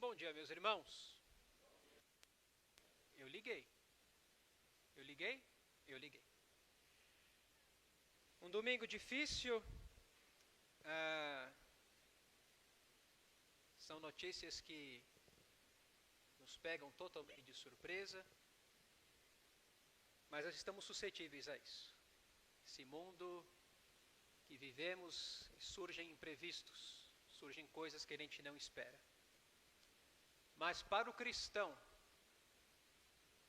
Bom dia, meus irmãos. Eu liguei. Um domingo difícil. São notícias que nos pegam totalmente de surpresa. Mas nós estamos suscetíveis a isso. Esse mundo que vivemos, surgem imprevistos, surgem coisas que a gente não espera. Mas para o cristão,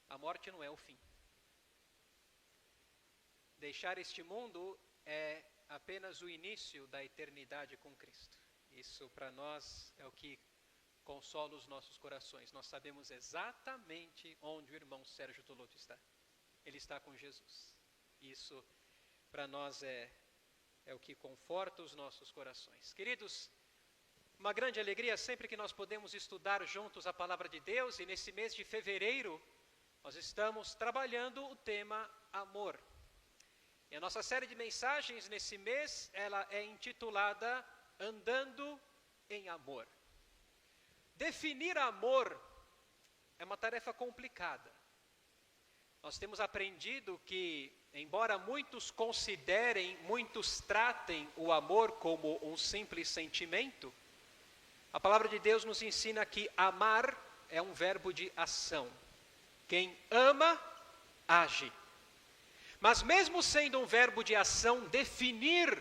a morte não é o fim. Deixar este mundo é apenas o início da eternidade com Cristo. Isso para nós é o que consola os nossos corações. Nós sabemos exatamente onde o irmão Sérgio Toloto está. Ele está com Jesus. Isso para nós é o que conforta os nossos corações. Queridos, uma grande alegria sempre que nós podemos estudar juntos a palavra de Deus, e nesse mês de fevereiro nós estamos trabalhando o tema amor. E a nossa série de mensagens nesse mês, ela é intitulada Andando em Amor. Definir amor é uma tarefa complicada. Nós temos aprendido que, embora muitos considerem, muitos tratem o amor como um simples sentimento, a palavra de Deus nos ensina que amar é um verbo de ação. Quem ama, age. Mas mesmo sendo um verbo de ação, definir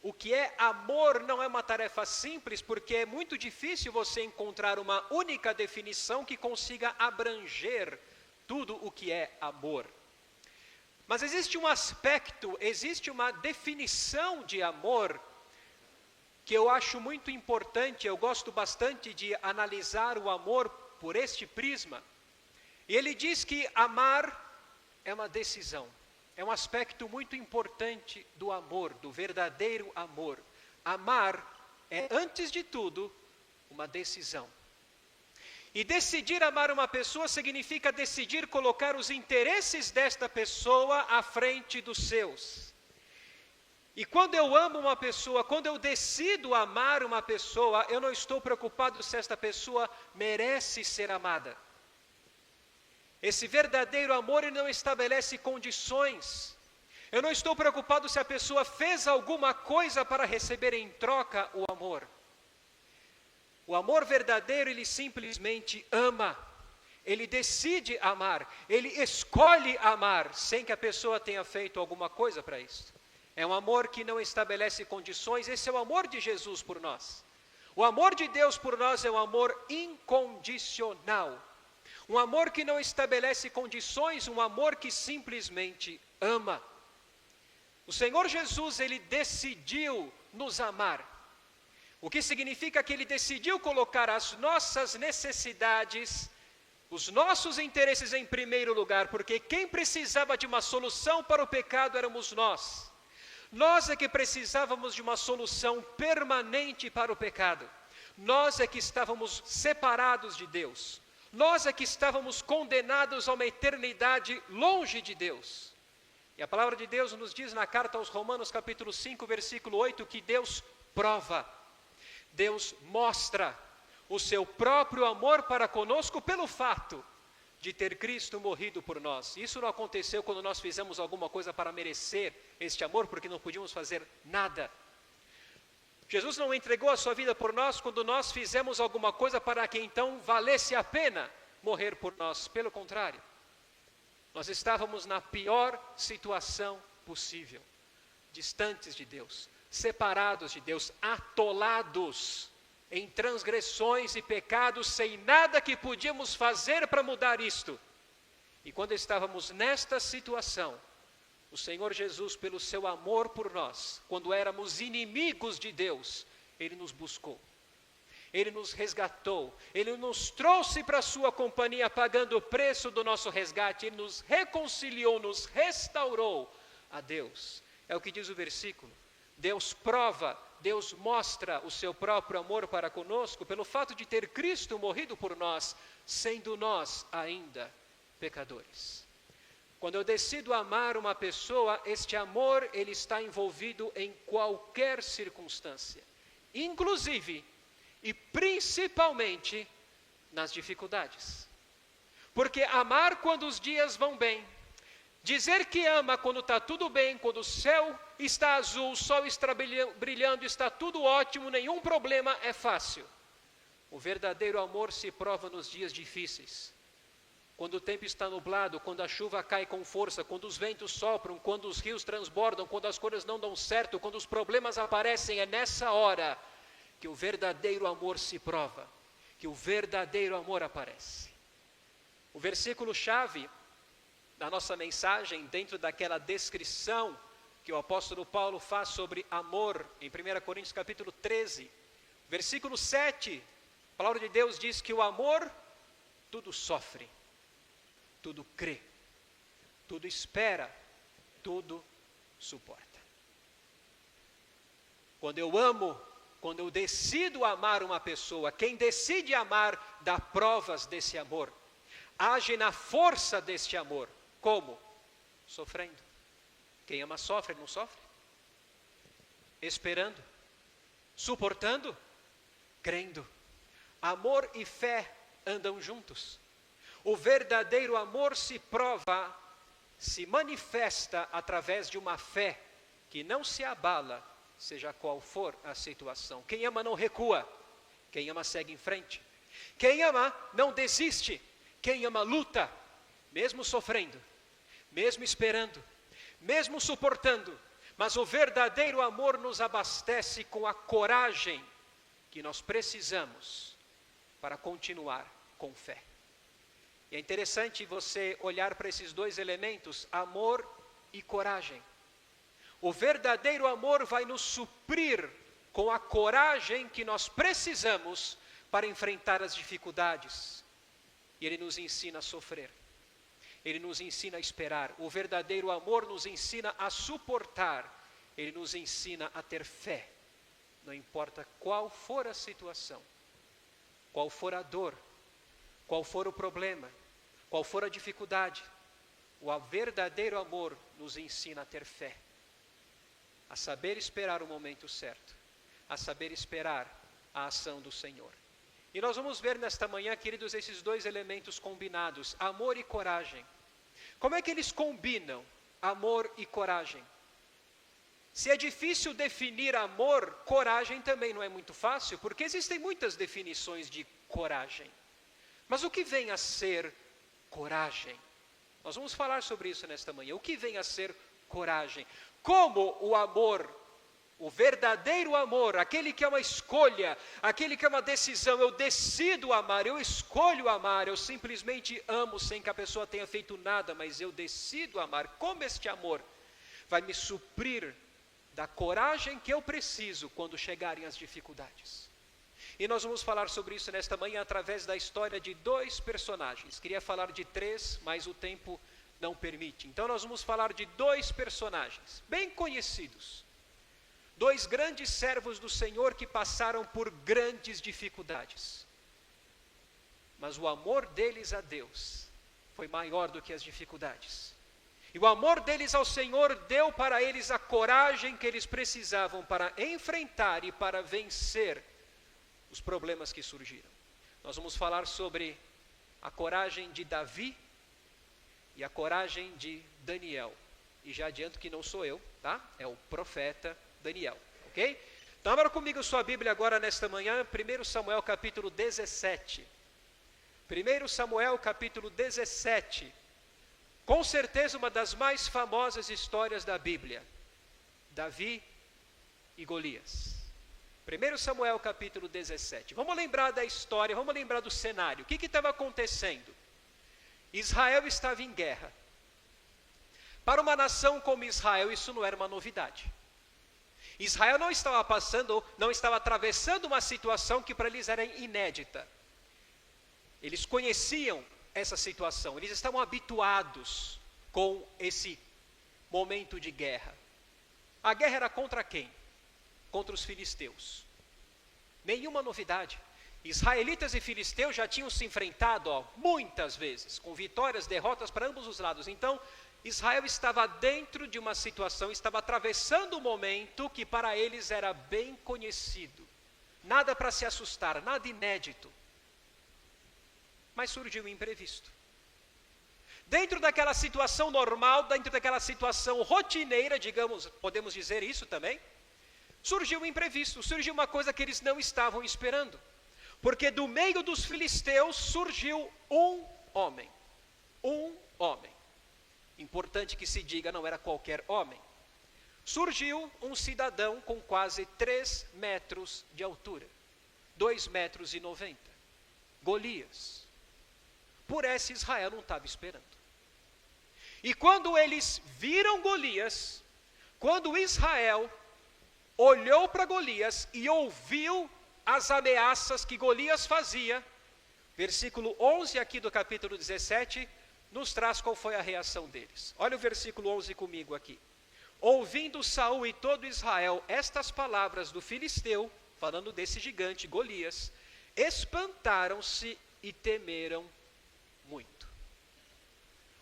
o que é amor não é uma tarefa simples, porque é muito difícil você encontrar uma única definição que consiga abranger tudo o que é amor. Mas existe um aspecto, existe uma definição de amor que eu acho muito importante. Eu gosto bastante de analisar o amor por este prisma. E ele diz que amar é uma decisão. É um aspecto muito importante do amor, do verdadeiro amor. Amar é, antes de tudo, uma decisão. E decidir amar uma pessoa significa decidir colocar os interesses desta pessoa à frente dos seus. E quando eu amo uma pessoa, quando eu decido amar uma pessoa, eu não estou preocupado se esta pessoa merece ser amada. Esse verdadeiro amor, ele não estabelece condições. Eu não estou preocupado se a pessoa fez alguma coisa para receber em troca o amor. O amor verdadeiro, ele simplesmente ama. Ele decide amar. Ele escolhe amar, sem que a pessoa tenha feito alguma coisa para isso. É um amor que não estabelece condições. Esse é o amor de Jesus por nós. O amor de Deus por nós é um amor incondicional. Um amor que não estabelece condições, um amor que simplesmente ama. O Senhor Jesus, ele decidiu nos amar. O que significa que ele decidiu colocar as nossas necessidades, os nossos interesses em primeiro lugar, porque quem precisava de uma solução para o pecado éramos nós. Nós é que precisávamos de uma solução permanente para o pecado. Nós é que estávamos separados de Deus. Nós é que estávamos condenados a uma eternidade longe de Deus. E a palavra de Deus nos diz na carta aos Romanos, capítulo 5, versículo 8, que Deus prova, Deus mostra o seu próprio amor para conosco pelo fato de ter Cristo morrido por nós. Isso não aconteceu quando nós fizemos alguma coisa para merecer este amor, porque não podíamos fazer nada. Jesus não entregou a sua vida por nós quando nós fizemos alguma coisa para que então valesse a pena morrer por nós. Pelo contrário, nós estávamos na pior situação possível, distantes de Deus, separados de Deus, atolados em transgressões e pecados, sem nada que podíamos fazer para mudar isto. E quando estávamos nesta situação, o Senhor Jesus, pelo seu amor por nós, quando éramos inimigos de Deus, Ele nos buscou. Ele nos resgatou. Ele nos trouxe para a sua companhia, pagando o preço do nosso resgate. Ele nos reconciliou, nos restaurou a Deus. É o que diz o versículo. Deus prova, Deus mostra o seu próprio amor para conosco, pelo fato de ter Cristo morrido por nós, sendo nós ainda pecadores. Quando eu decido amar uma pessoa, este amor, ele está envolvido em qualquer circunstância, inclusive e principalmente nas dificuldades. Porque amar quando os dias vão bem, dizer que ama quando está tudo bem, quando o céu está azul, o sol está brilhando, está tudo ótimo, nenhum problema, é fácil. O verdadeiro amor se prova nos dias difíceis. Quando o tempo está nublado, quando a chuva cai com força, quando os ventos sopram, quando os rios transbordam, quando as coisas não dão certo, quando os problemas aparecem, é nessa hora que o verdadeiro amor se prova, que o verdadeiro amor aparece. O versículo-chave da nossa mensagem, dentro daquela descrição que o apóstolo Paulo faz sobre amor, em 1 Coríntios capítulo 13, versículo 7, a palavra de Deus diz que o amor tudo sofre, tudo crê, tudo espera, tudo suporta. Quando eu amo, quando eu decido amar uma pessoa, quem decide amar dá provas desse amor, age na força deste amor. Como? Sofrendo. Quem ama sofre, não sofre? Esperando, suportando, crendo. Amor e fé andam juntos. O verdadeiro amor se prova, se manifesta através de uma fé que não se abala, seja qual for a situação. Quem ama não recua, quem ama segue em frente. Quem ama não desiste, quem ama luta, mesmo sofrendo, mesmo esperando, mesmo suportando. Mas o verdadeiro amor nos abastece com a coragem que nós precisamos para continuar com fé. E é interessante você olhar para esses dois elementos, amor e coragem. O verdadeiro amor vai nos suprir com a coragem que nós precisamos para enfrentar as dificuldades. E ele nos ensina a sofrer. Ele nos ensina a esperar. O verdadeiro amor nos ensina a suportar. Ele nos ensina a ter fé. Não importa qual for a situação, qual for a dor, qual for o problema, qual for a dificuldade, o verdadeiro amor nos ensina a ter fé, a saber esperar o momento certo, a saber esperar a ação do Senhor. E nós vamos ver nesta manhã, queridos, esses dois elementos combinados, amor e coragem. Como é que eles combinam amor e coragem? Se é difícil definir amor, coragem também não é muito fácil, porque existem muitas definições de coragem. Mas o que vem a ser coragem? Nós vamos falar sobre isso nesta manhã. O que vem a ser coragem? Como o amor, o verdadeiro amor, aquele que é uma escolha, aquele que é uma decisão, eu decido amar, eu escolho amar, eu simplesmente amo sem que a pessoa tenha feito nada, mas eu decido amar. Como este amor vai me suprir da coragem que eu preciso quando chegarem as dificuldades? E nós vamos falar sobre isso nesta manhã através da história de dois personagens. Queria falar de três, mas o tempo não permite. Então nós vamos falar de dois personagens bem conhecidos. Dois grandes servos do Senhor que passaram por grandes dificuldades. Mas o amor deles a Deus foi maior do que as dificuldades. E o amor deles ao Senhor deu para eles a coragem que eles precisavam para enfrentar e para vencer os problemas que surgiram. Nós vamos falar sobre a coragem de Davi e a coragem de Daniel. E já adianto que não sou eu, tá? É o profeta Daniel, ok? Então abra comigo sua Bíblia agora nesta manhã, 1 Samuel capítulo 17. 1 Samuel capítulo 17. Com certeza uma das mais famosas histórias da Bíblia. Davi e Golias. 1 Samuel capítulo 17. Vamos lembrar da história, vamos lembrar do cenário. O que estava acontecendo? Israel estava em guerra. Para uma nação como Israel, isso não era uma novidade. Israel não estava atravessando uma situação que para eles era inédita. Eles conheciam essa situação, eles estavam habituados com esse momento de guerra. A guerra era contra quem? Contra os filisteus. Nenhuma novidade. Israelitas e filisteus já tinham se enfrentado muitas vezes, com vitórias, derrotas para ambos os lados. Então, Israel estava dentro de uma situação, estava atravessando um momento que para eles era bem conhecido. Nada para se assustar, nada inédito. Mas surgiu um imprevisto. Dentro daquela situação normal, dentro daquela situação rotineira, digamos, podemos dizer isso também, surgiu um imprevisto, surgiu uma coisa que eles não estavam esperando. Porque do meio dos filisteus surgiu um homem. Um homem. Importante que se diga, não era qualquer homem. Surgiu um cidadão com quase 3 metros de altura. 2,90 metros. Golias. Por essa Israel não estava esperando. E quando eles viram Golias, quando Israel olhou para Golias e ouviu as ameaças que Golias fazia, versículo 11 aqui do capítulo 17, nos traz qual foi a reação deles. Olha o versículo 11 comigo aqui. Ouvindo Saul e todo Israel estas palavras do filisteu, falando desse gigante Golias, espantaram-se e temeram muito.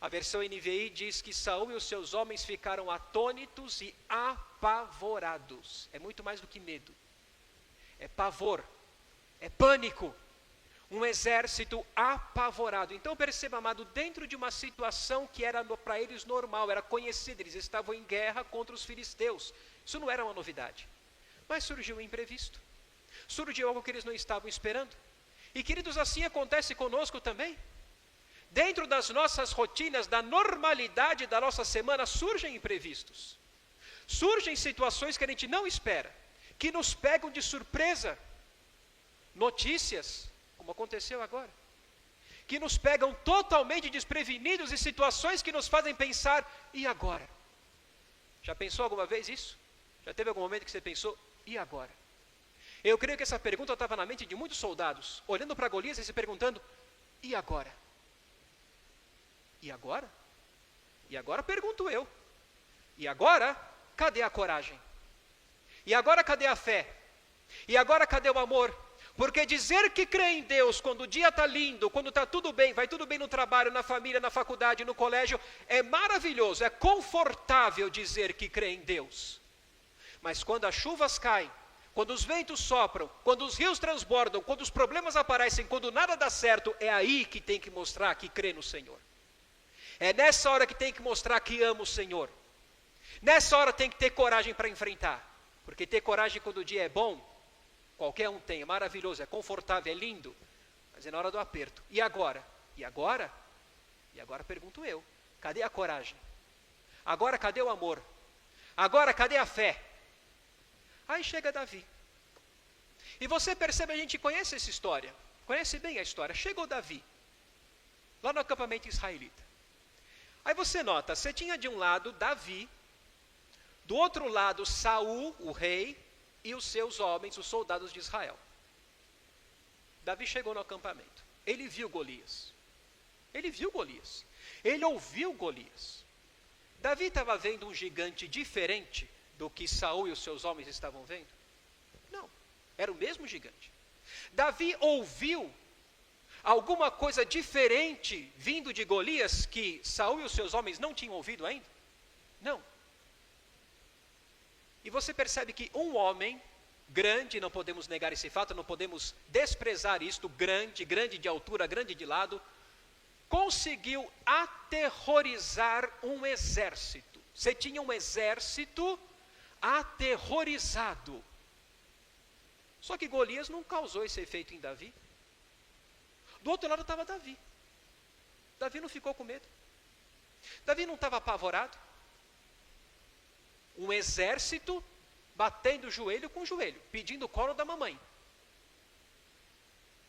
A versão NVI diz que Saul e os seus homens ficaram atônitos e apavorados. É muito mais do que medo. É pavor, é pânico. Um exército apavorado. Então perceba, amado, dentro de uma situação que era para eles normal, era conhecida, eles estavam em guerra contra os filisteus. Isso não era uma novidade. Mas surgiu um imprevisto. Surgiu algo que eles não estavam esperando. E queridos, assim acontece conosco também. Dentro das nossas rotinas, da normalidade da nossa semana, surgem imprevistos. Surgem situações que a gente não espera, que nos pegam de surpresa. Notícias, como aconteceu agora, que nos pegam totalmente desprevenidos e situações que nos fazem pensar, e agora? Já pensou alguma vez isso? Já teve algum momento que você pensou, e agora? Eu creio que essa pergunta estava na mente de muitos soldados, olhando para Golias e se perguntando, e agora? E agora? E agora pergunto eu, e agora, cadê a coragem? E agora cadê a fé? E agora cadê o amor? Porque dizer que crê em Deus quando o dia está lindo, quando está tudo bem, vai tudo bem no trabalho, na família, na faculdade, no colégio, é maravilhoso, é confortável dizer que crê em Deus. Mas quando as chuvas caem, quando os ventos sopram, quando os rios transbordam, quando os problemas aparecem, quando nada dá certo, é aí que tem que mostrar que crê no Senhor. É nessa hora que tem que mostrar que ama o Senhor. Nessa hora tem que ter coragem para enfrentar. Porque ter coragem quando o dia é bom, qualquer um tem, é maravilhoso, é confortável, é lindo. Mas é na hora do aperto. E agora? E agora? E agora pergunto eu, cadê a coragem? Agora cadê o amor? Agora cadê a fé? Aí chega Davi. E você percebe, a gente conhece essa história. Conhece bem a história. Chegou Davi, lá no acampamento israelita. Aí você nota, você tinha de um lado Davi, do outro lado Saul, o rei, e os seus homens, os soldados de Israel. Davi chegou no acampamento. Ele viu Golias. Ele viu Golias. Ele ouviu Golias. Davi estava vendo um gigante diferente do que Saul e os seus homens estavam vendo? Não, era o mesmo gigante. Davi ouviu alguma coisa diferente vindo de Golias que Saul e os seus homens não tinham ouvido ainda? Não. E você percebe que um homem grande, não podemos negar esse fato, não podemos desprezar isto, grande de altura, grande de lado, conseguiu aterrorizar um exército. Você tinha um exército aterrorizado. Só que Golias não causou esse efeito em Davi. Do outro lado estava Davi. Davi não ficou com medo. Davi não estava apavorado. Um exército batendo joelho com joelho, pedindo o colo da mamãe.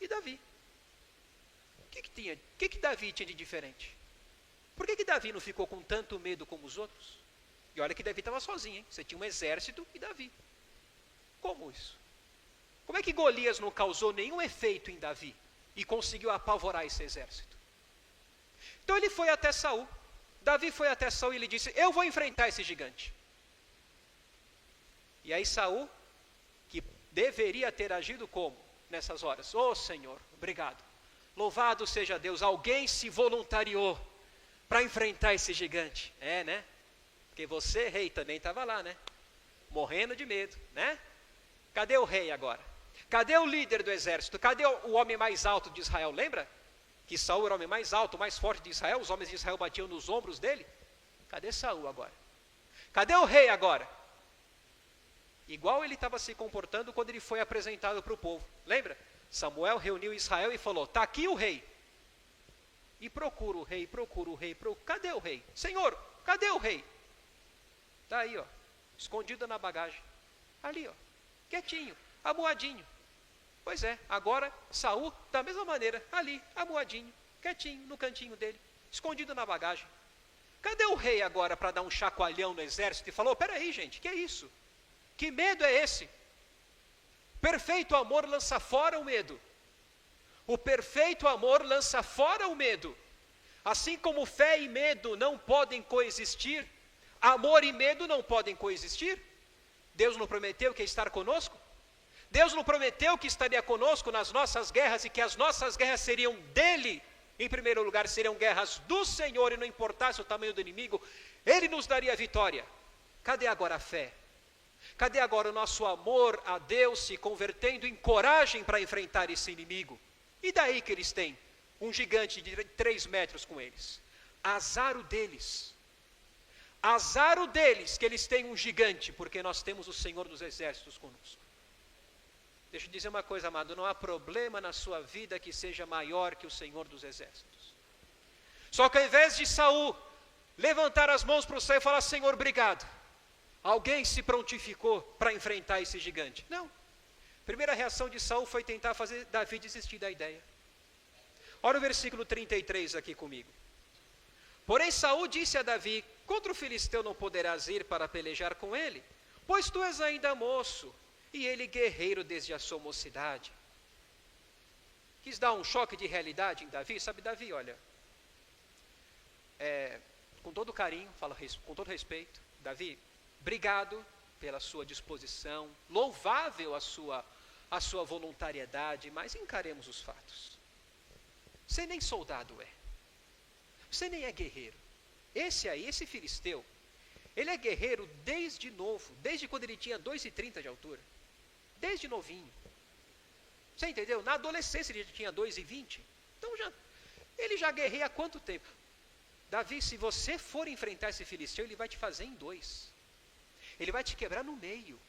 E Davi? O que Davi tinha de diferente? Por que Davi não ficou com tanto medo como os outros? E olha que Davi estava sozinho, hein? Você tinha um exército e Davi. Como isso? Como é que Golias não causou nenhum efeito em Davi e conseguiu apavorar esse exército? Então ele foi até Saul. Davi foi até Saul e ele disse, eu vou enfrentar esse gigante. E aí Saul, que deveria ter agido como nessas horas? Oh Senhor, obrigado. Louvado seja Deus, alguém se voluntariou para enfrentar esse gigante. É, né? Porque você, rei, também estava lá, né? Morrendo de medo, né? Cadê o rei agora? Cadê o líder do exército? Cadê o homem mais alto de Israel? Lembra? que Saul era o homem mais alto, mais forte de Israel, os homens de Israel batiam nos ombros dele. Cadê Saul agora? Cadê o rei agora? Igual ele estava se comportando quando ele foi apresentado para o povo. Lembra? Samuel reuniu Israel e falou, está aqui o rei. E procura o rei, cadê o rei? Senhor, cadê o rei? Está aí, ó, escondido na bagagem. Ali, ó, quietinho, amuadinho. Pois é, agora Saul, da mesma maneira, ali, amuadinho, quietinho, no cantinho dele, escondido na bagagem. Cadê o rei agora para dar um chacoalhão no exército e falou, peraí gente, que é isso? Que medo é esse? Perfeito amor lança fora o medo. O perfeito amor lança fora o medo. Assim como fé e medo não podem coexistir, amor e medo não podem coexistir. Deus não prometeu que ia estar conosco? Deus não prometeu que estaria conosco nas nossas guerras e que as nossas guerras seriam dele? Em primeiro lugar, seriam guerras do Senhor e não importasse o tamanho do inimigo, Ele nos daria a vitória. Cadê agora a fé? Cadê agora o nosso amor a Deus se convertendo em coragem para enfrentar esse inimigo? E daí que eles têm um gigante de 3 metros com eles? Azar o deles. Azar o deles que eles têm um gigante, porque nós temos o Senhor dos Exércitos conosco. Deixa eu dizer uma coisa, amado, não há problema na sua vida que seja maior que o Senhor dos Exércitos. Só que ao invés de Saul levantar as mãos para o céu e falar, Senhor, obrigado, alguém se prontificou para enfrentar esse gigante. Não. A primeira reação de Saul foi tentar fazer Davi desistir da ideia. Olha o versículo 33 aqui comigo. Porém Saul disse a Davi, contra o filisteu não poderás ir para pelejar com ele, pois tu és ainda moço, e ele guerreiro desde a sua mocidade. Quis dar um choque de realidade em Davi. Sabe, Davi, olha, com todo carinho, falo com todo respeito, Davi, obrigado pela sua disposição, louvável a sua voluntariedade, mas encaremos os fatos. Você nem soldado é, você nem é guerreiro. Esse filisteu, ele é guerreiro desde novo, desde quando ele tinha 2,30 de altura. Desde novinho. Você entendeu? Na adolescência ele já tinha 2,20. Então ele já guerreia há quanto tempo? Davi, se você for enfrentar esse filisteu, ele vai te fazer em 2. Ele vai te quebrar no meio.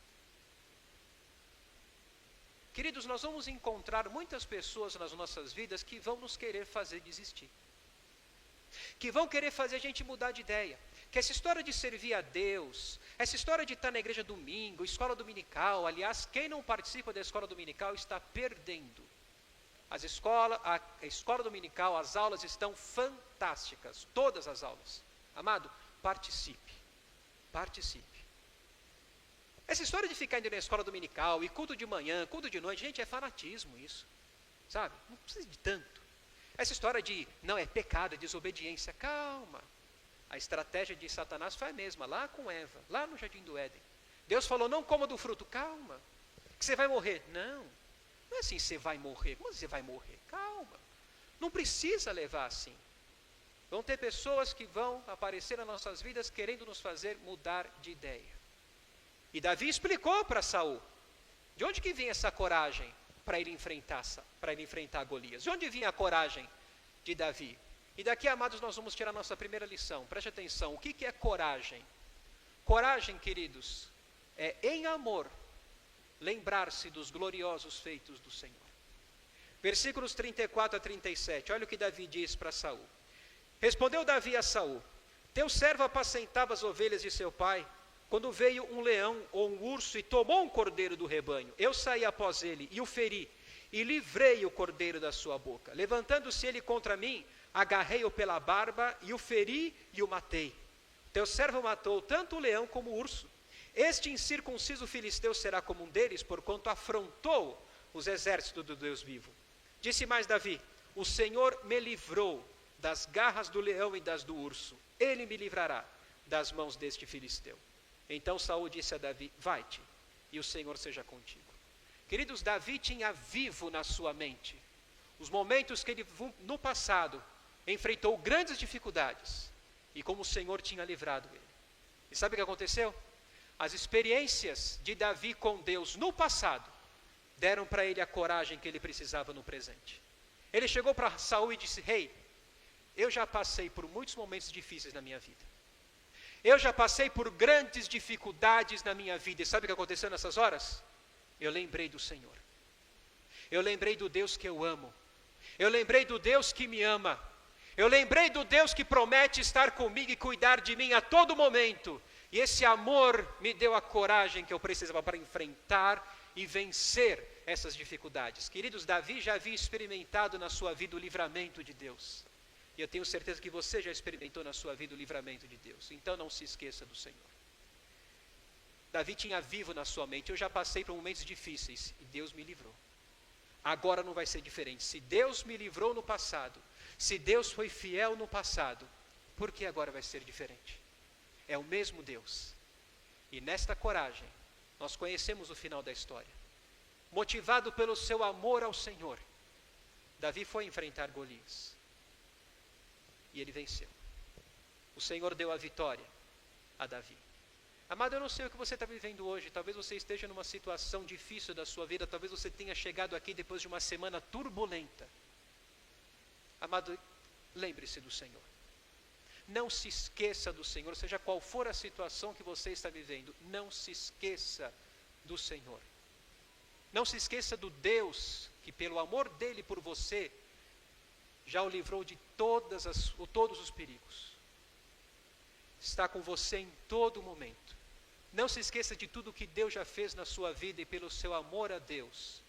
Queridos, nós vamos encontrar muitas pessoas nas nossas vidas que vão nos querer fazer desistir. Que vão querer fazer a gente mudar de ideia. Que essa história de servir a Deus, essa história de estar na igreja domingo, escola dominical, aliás, quem não participa da escola dominical está perdendo. A escola dominical, as aulas estão fantásticas, todas as aulas. Amado, participe, participe. Essa história de ficar indo na escola dominical, e culto de manhã, culto de noite, gente, é fanatismo isso, sabe? Não precisa de tanto. Essa história de, não, é pecado, é desobediência, calma. A estratégia de Satanás foi a mesma, lá com Eva, lá no Jardim do Éden. Deus falou, não coma do fruto, calma, que você vai morrer. Não é assim, você vai morrer, como você vai morrer? Calma, não precisa levar assim. Vão ter pessoas que vão aparecer nas nossas vidas querendo nos fazer mudar de ideia. E Davi explicou para Saul, de onde que vinha essa coragem para ele enfrentar Golias? De onde vinha a coragem de Davi? E daqui, amados, nós vamos tirar a nossa primeira lição. Preste atenção, o que é coragem? Coragem, queridos, é em amor lembrar-se dos gloriosos feitos do Senhor. Versículos 34 a 37, olha o que Davi diz para Saul. Respondeu Davi a Saul, teu servo apacentava as ovelhas de seu pai, quando veio um leão ou um urso e tomou um cordeiro do rebanho. Eu saí após ele e o feri, e livrei o cordeiro da sua boca. Levantando-se ele contra mim, agarrei-o pela barba e o feri e o matei. Teu servo matou tanto o leão como o urso. Este incircunciso filisteu será como um deles, porquanto afrontou os exércitos do Deus vivo. Disse mais Davi, o Senhor me livrou das garras do leão e das do urso. Ele me livrará das mãos deste filisteu. Então Saul disse a Davi, vai-te, e o Senhor seja contigo. Queridos, Davi tinha vivo na sua mente os momentos que ele, no passado, enfrentou grandes dificuldades, e como o Senhor tinha livrado ele. E sabe o que aconteceu? As experiências de Davi com Deus no passado, deram para ele a coragem que ele precisava no presente. Ele chegou para Saul e disse: Rei, eu já passei por muitos momentos difíceis na minha vida. Eu já passei por grandes dificuldades na minha vida. E sabe o que aconteceu nessas horas? Eu lembrei do Senhor. Eu lembrei do Deus que eu amo. Eu lembrei do Deus que me ama. Eu lembrei do Deus que promete estar comigo e cuidar de mim a todo momento. E esse amor me deu a coragem que eu precisava para enfrentar e vencer essas dificuldades. Queridos, Davi já havia experimentado na sua vida o livramento de Deus. E eu tenho certeza que você já experimentou na sua vida o livramento de Deus. Então não se esqueça do Senhor. Davi tinha vivo na sua mente: eu já passei por momentos difíceis e Deus me livrou. Agora não vai ser diferente. Se Deus me livrou no passado, se Deus foi fiel no passado, por que agora vai ser diferente? É o mesmo Deus. E nesta coragem, nós conhecemos o final da história. Motivado pelo seu amor ao Senhor, Davi foi enfrentar Golias. E ele venceu. O Senhor deu a vitória a Davi. Amado, eu não sei o que você está vivendo hoje. Talvez você esteja numa situação difícil da sua vida. Talvez você tenha chegado aqui depois de uma semana turbulenta. Amado, lembre-se do Senhor. Não se esqueça do Senhor, seja qual for a situação que você está vivendo. Não se esqueça do Senhor. Não se esqueça do Deus que, pelo amor dele por você, já o livrou de todos os perigos. Está com você em todo momento. Não se esqueça de tudo que Deus já fez na sua vida e pelo seu amor a Deus.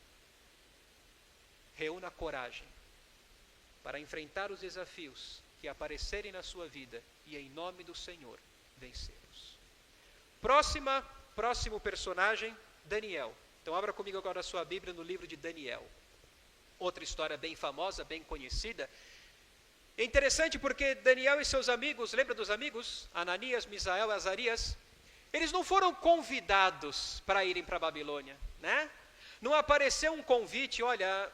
Reúna coragem para enfrentar os desafios que aparecerem na sua vida e, em nome do Senhor, vencê-los. Próximo personagem, Daniel. Então abra comigo agora a sua Bíblia no livro de Daniel. Outra história bem famosa, bem conhecida. É interessante porque Daniel e seus amigos, lembra dos amigos? Ananias, Misael e Azarias. Eles não foram convidados para irem para a Babilônia, né? Não apareceu um convite: olha,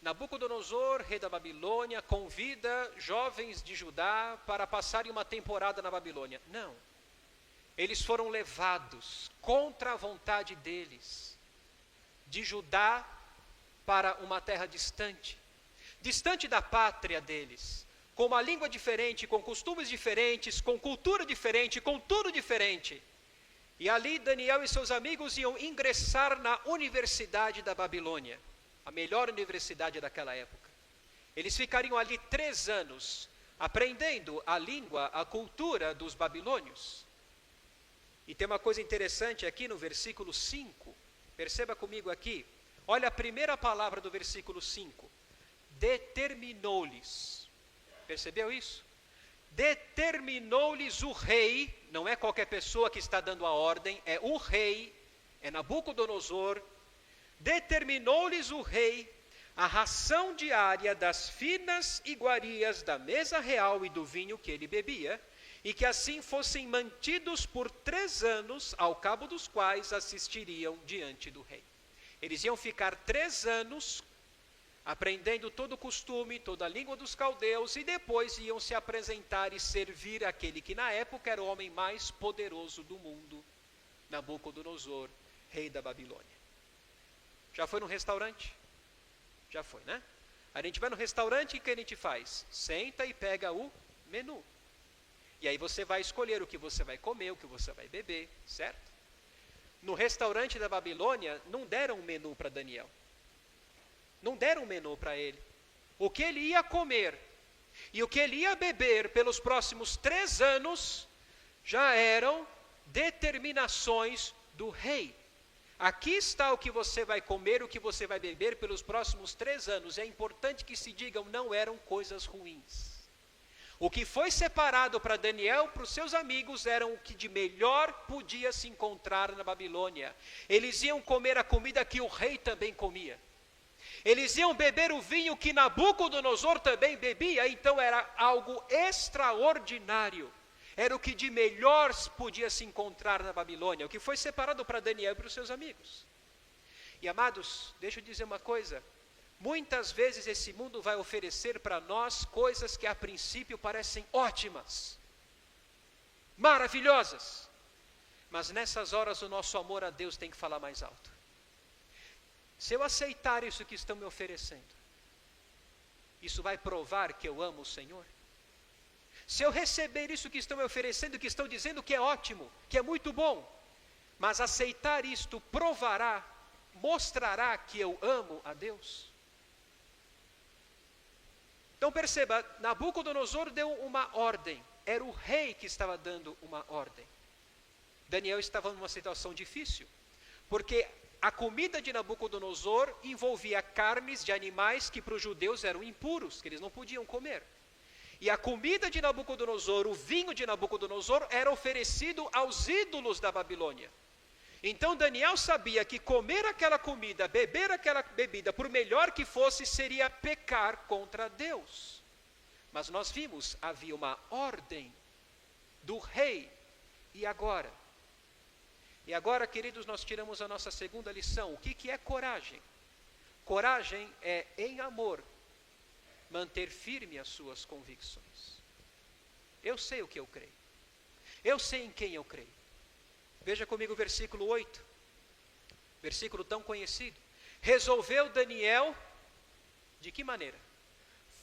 Nabucodonosor, rei da Babilônia, convida jovens de Judá para passarem uma temporada na Babilônia. Não. Eles foram levados contra a vontade deles, de Judá para uma terra distante, distante da pátria deles, com uma língua diferente, com costumes diferentes, com cultura diferente, com tudo diferente. E ali Daniel e seus amigos iam ingressar na Universidade da Babilônia, a melhor universidade daquela época. Eles ficariam ali 3 anos, aprendendo a língua, a cultura dos babilônios. E tem uma coisa interessante aqui no versículo 5, perceba comigo aqui, olha a primeira palavra do versículo 5, determinou-lhes. Percebeu isso? Determinou-lhes o rei, não é qualquer pessoa que está dando a ordem, é o rei, é Nabucodonosor. Determinou-lhes o rei a ração diária das finas iguarias da mesa real e do vinho que ele bebia, e que assim fossem mantidos por 3 anos, ao cabo dos quais assistiriam diante do rei. Eles iam ficar 3 anos aprendendo todo o costume, toda a língua dos caldeus, e depois iam se apresentar e servir aquele que na época era o homem mais poderoso do mundo, Nabucodonosor, rei da Babilônia. Já foi no restaurante? Já foi, né? A gente vai no restaurante e o que a gente faz? Senta e pega o menu. E aí você vai escolher o que você vai comer, o que você vai beber, certo? No restaurante da Babilônia, não deram um menu para Daniel. Não deram um menu para ele. O que ele ia comer e o que ele ia beber pelos próximos 3 anos já eram determinações do rei. Aqui está o que você vai comer, o que você vai beber pelos próximos 3 anos. É importante que se digam, não eram coisas ruins. O que foi separado para Daniel, para os seus amigos, era o que de melhor podia se encontrar na Babilônia. Eles iam comer a comida que o rei também comia. Eles iam beber o vinho que Nabucodonosor também bebia, então era algo extraordinário. Era o que de melhor podia se encontrar na Babilônia, o que foi separado para Daniel e para os seus amigos. E amados, deixa eu dizer uma coisa. Muitas vezes esse mundo vai oferecer para nós coisas que a princípio parecem ótimas, maravilhosas. Mas nessas horas o nosso amor a Deus tem que falar mais alto. Se eu aceitar isso que estão me oferecendo, isso vai provar que eu amo o Senhor? Se eu receber isso que estão me oferecendo, que estão dizendo que é ótimo, que é muito bom, mas aceitar isto provará, mostrará que eu amo a Deus? Então perceba, Nabucodonosor deu uma ordem, era o rei que estava dando uma ordem. Daniel estava numa situação difícil, porque a comida de Nabucodonosor envolvia carnes de animais que para os judeus eram impuros, que eles não podiam comer. E a comida de Nabucodonosor, o vinho de Nabucodonosor, era oferecido aos ídolos da Babilônia. Então Daniel sabia que comer aquela comida, beber aquela bebida, por melhor que fosse, seria pecar contra Deus. Mas nós vimos, havia uma ordem do rei. E agora? E agora, queridos, nós tiramos a nossa segunda lição. O que é coragem? Coragem é, em amor, manter firme as suas convicções. Eu sei o que eu creio. Eu sei em quem eu creio. Veja comigo o versículo 8. Versículo tão conhecido. Resolveu Daniel, de que maneira?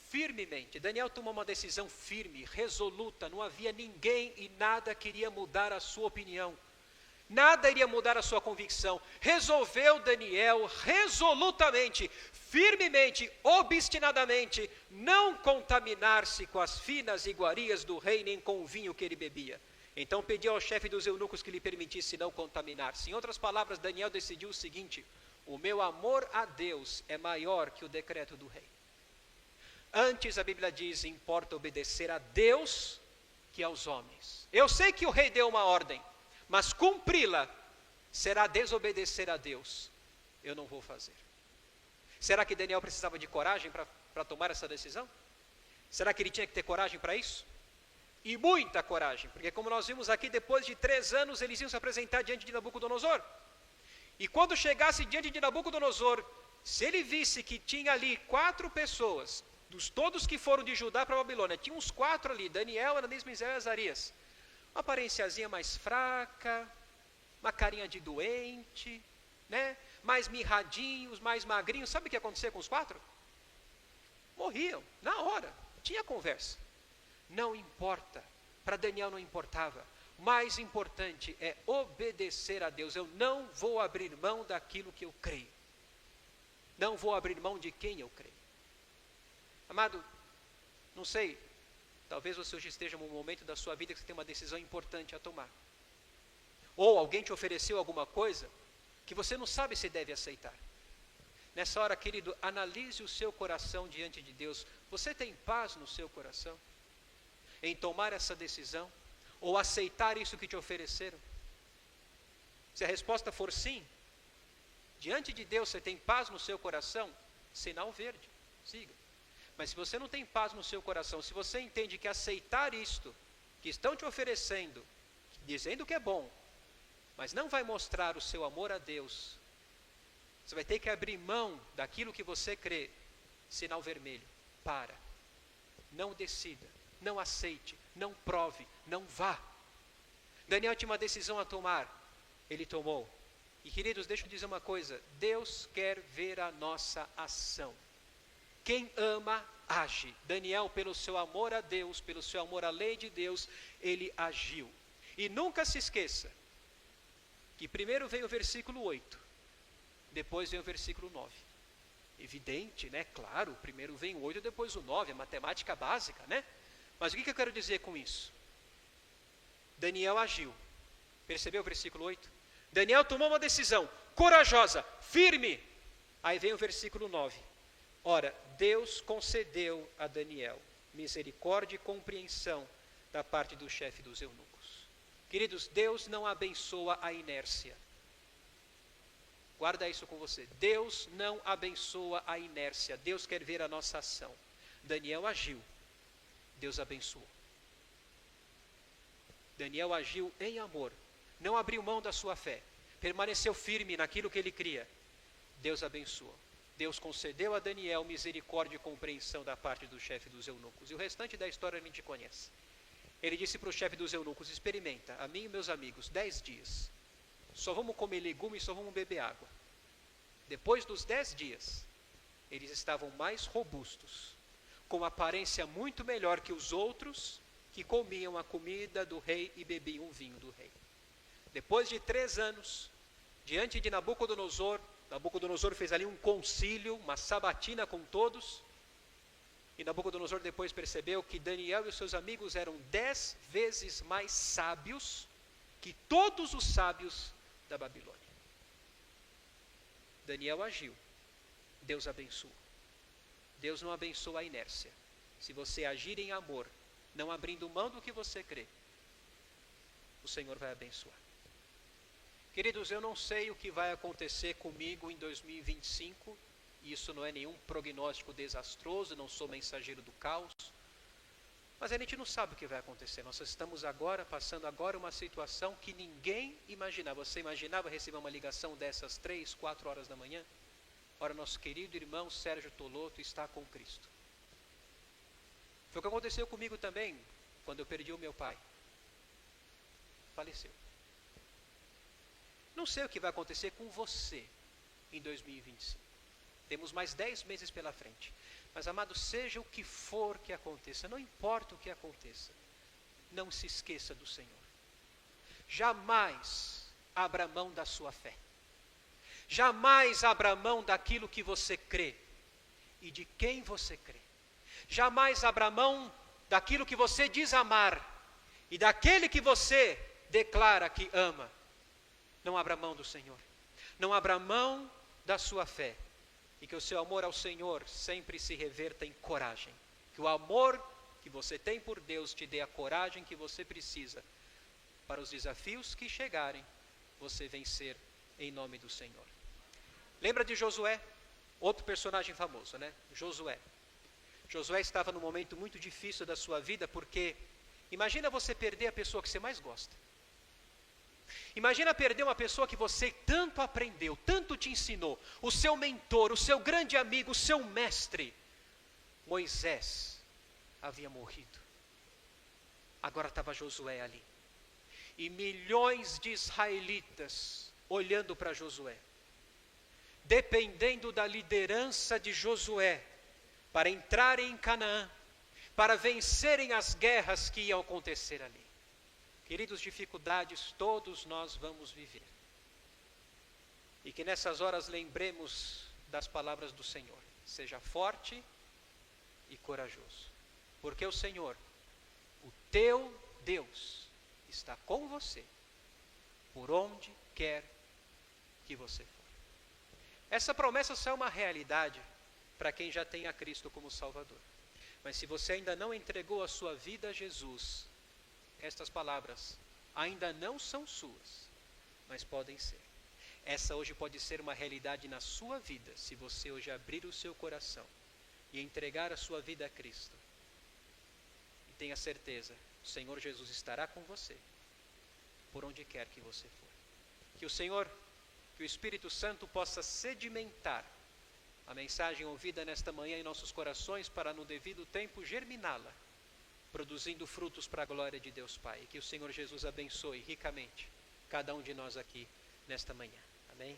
Firmemente. Daniel tomou uma decisão firme, resoluta. Não havia ninguém e nada queria mudar a sua opinião. Nada iria mudar a sua convicção. Resolveu Daniel resolutamente, firmemente, obstinadamente, não contaminar-se com as finas iguarias do rei, nem com o vinho que ele bebia. Então pediu ao chefe dos eunucos que lhe permitisse não contaminar-se. Em outras palavras, Daniel decidiu o seguinte: o meu amor a Deus é maior que o decreto do rei. Antes a Bíblia diz, importa obedecer a Deus que aos homens. Eu sei que o rei deu uma ordem, mas cumpri-la será desobedecer a Deus. Eu não vou fazer. Será que Daniel precisava de coragem para tomar essa decisão? Será que ele tinha que ter coragem para isso? E muita coragem, porque como nós vimos aqui, depois de 3 anos eles iam se apresentar diante de Nabucodonosor. E quando chegasse diante de Nabucodonosor, se ele visse que tinha ali 4 pessoas, dos todos que foram de Judá para a Babilônia, tinha uns 4 ali, Daniel, Ananias, Misael e Azarias, uma aparênciazinha mais fraca, uma carinha de doente, né? Mais mirradinhos, mais magrinhos. Sabe o que acontecia com os 4? Morriam, na hora, tinha conversa. Não importa, para Daniel não importava. O mais importante é obedecer a Deus. Eu não vou abrir mão daquilo que eu creio. Não vou abrir mão de quem eu creio. Amado, não sei, talvez você hoje esteja num momento da sua vida que você tem uma decisão importante a tomar. Ou alguém te ofereceu alguma coisa que você não sabe se deve aceitar. Nessa hora, querido, analise o seu coração diante de Deus. Você tem paz no seu coração em tomar essa decisão? Ou aceitar isso que te ofereceram? Se a resposta for sim, diante de Deus você tem paz no seu coração, sinal verde, siga. Mas se você não tem paz no seu coração, se você entende que aceitar isto que estão te oferecendo, dizendo que é bom, mas não vai mostrar o seu amor a Deus, você vai ter que abrir mão daquilo que você crê, sinal vermelho, para. Não decida, não aceite, não prove, não vá. Daniel tinha uma decisão a tomar, ele tomou. E queridos, deixa eu dizer uma coisa, Deus quer ver a nossa ação. Quem ama, age. Daniel, pelo seu amor a Deus, pelo seu amor à lei de Deus, ele agiu. E nunca se esqueça, que primeiro vem o versículo 8, depois vem o versículo 9. Evidente, né? Claro, primeiro vem o 8, depois o 9, a matemática básica, né? Mas o que eu quero dizer com isso? Daniel agiu. Percebeu o versículo 8? Daniel tomou uma decisão corajosa, firme. Aí vem o versículo 9. Ora, Deus concedeu a Daniel misericórdia e compreensão da parte do chefe dos eunucos. Queridos, Deus não abençoa a inércia. Guarda isso com você. Deus não abençoa a inércia. Deus quer ver a nossa ação. Daniel agiu. Deus abençoou. Daniel agiu em amor. Não abriu mão da sua fé. Permaneceu firme naquilo que ele cria. Deus abençoou. Deus concedeu a Daniel misericórdia e compreensão da parte do chefe dos eunucos. E o restante da história a gente conhece. Ele disse para o chefe dos eunucos, experimenta, a mim e meus amigos, 10 dias. Só vamos comer legumes, só vamos beber água. Depois dos 10 dias, eles estavam mais robustos. com aparência muito melhor que os outros, que comiam a comida do rei e bebiam o vinho do rei. Depois de 3 anos, diante de Nabucodonosor, Nabucodonosor fez ali um concílio, uma sabatina com todos, e Nabucodonosor depois percebeu que Daniel e os seus amigos eram 10 vezes mais sábios que todos os sábios da Babilônia. Daniel agiu, Deus abençoou. Deus não abençoa a inércia. Se você agir em amor, não abrindo mão do que você crê, o Senhor vai abençoar. Queridos, eu não sei o que vai acontecer comigo em 2025, isso não é nenhum prognóstico desastroso, não sou mensageiro do caos, mas a gente não sabe o que vai acontecer. Nós estamos passando agora uma situação que ninguém imaginava. Você imaginava receber uma ligação dessas 3, 4 horas da manhã? Ora, nosso querido irmão Sérgio Toloto está com Cristo. Foi o que aconteceu comigo também, quando eu perdi o meu pai. Faleceu. Não sei o que vai acontecer com você em 2025. Temos mais 10 meses pela frente. Mas, amado, seja o que for que aconteça, não importa o que aconteça, não se esqueça do Senhor. Jamais abra mão da sua fé. Jamais abra mão daquilo que você crê e de quem você crê. Jamais abra mão daquilo que você diz amar e daquele que você declara que ama. Não abra mão do Senhor. Não abra mão da sua fé. E que o seu amor ao Senhor sempre se reverta em coragem. Que o amor que você tem por Deus te dê a coragem que você precisa para os desafios que chegarem, você vencer em nome do Senhor. Lembra de Josué? Outro personagem famoso, né? Josué. Josué estava num momento muito difícil da sua vida, porque imagina você perder a pessoa que você mais gosta. Imagina perder uma pessoa que você tanto aprendeu, tanto te ensinou, o seu mentor, o seu grande amigo, o seu mestre. Moisés havia morrido. Agora estava Josué ali. E milhões de israelitas olhando para Josué, dependendo da liderança de Josué, para entrarem em Canaã, para vencerem as guerras que iam acontecer ali. Queridos, dificuldades todos nós vamos viver. E que nessas horas lembremos das palavras do Senhor. Seja forte e corajoso. Porque o Senhor, o teu Deus, está com você, por onde quer que você for. Essa promessa só é uma realidade para quem já tem a Cristo como Salvador. Mas se você ainda não entregou a sua vida a Jesus, estas palavras ainda não são suas, mas podem ser. Essa hoje pode ser uma realidade na sua vida, se você hoje abrir o seu coração e entregar a sua vida a Cristo. E tenha certeza, o Senhor Jesus estará com você, por onde quer que você for. Que o Senhor, que o Espírito Santo possa sedimentar a mensagem ouvida nesta manhã em nossos corações, para no devido tempo germiná-la, produzindo frutos para a glória de Deus Pai. Que o Senhor Jesus abençoe ricamente cada um de nós aqui nesta manhã. Amém?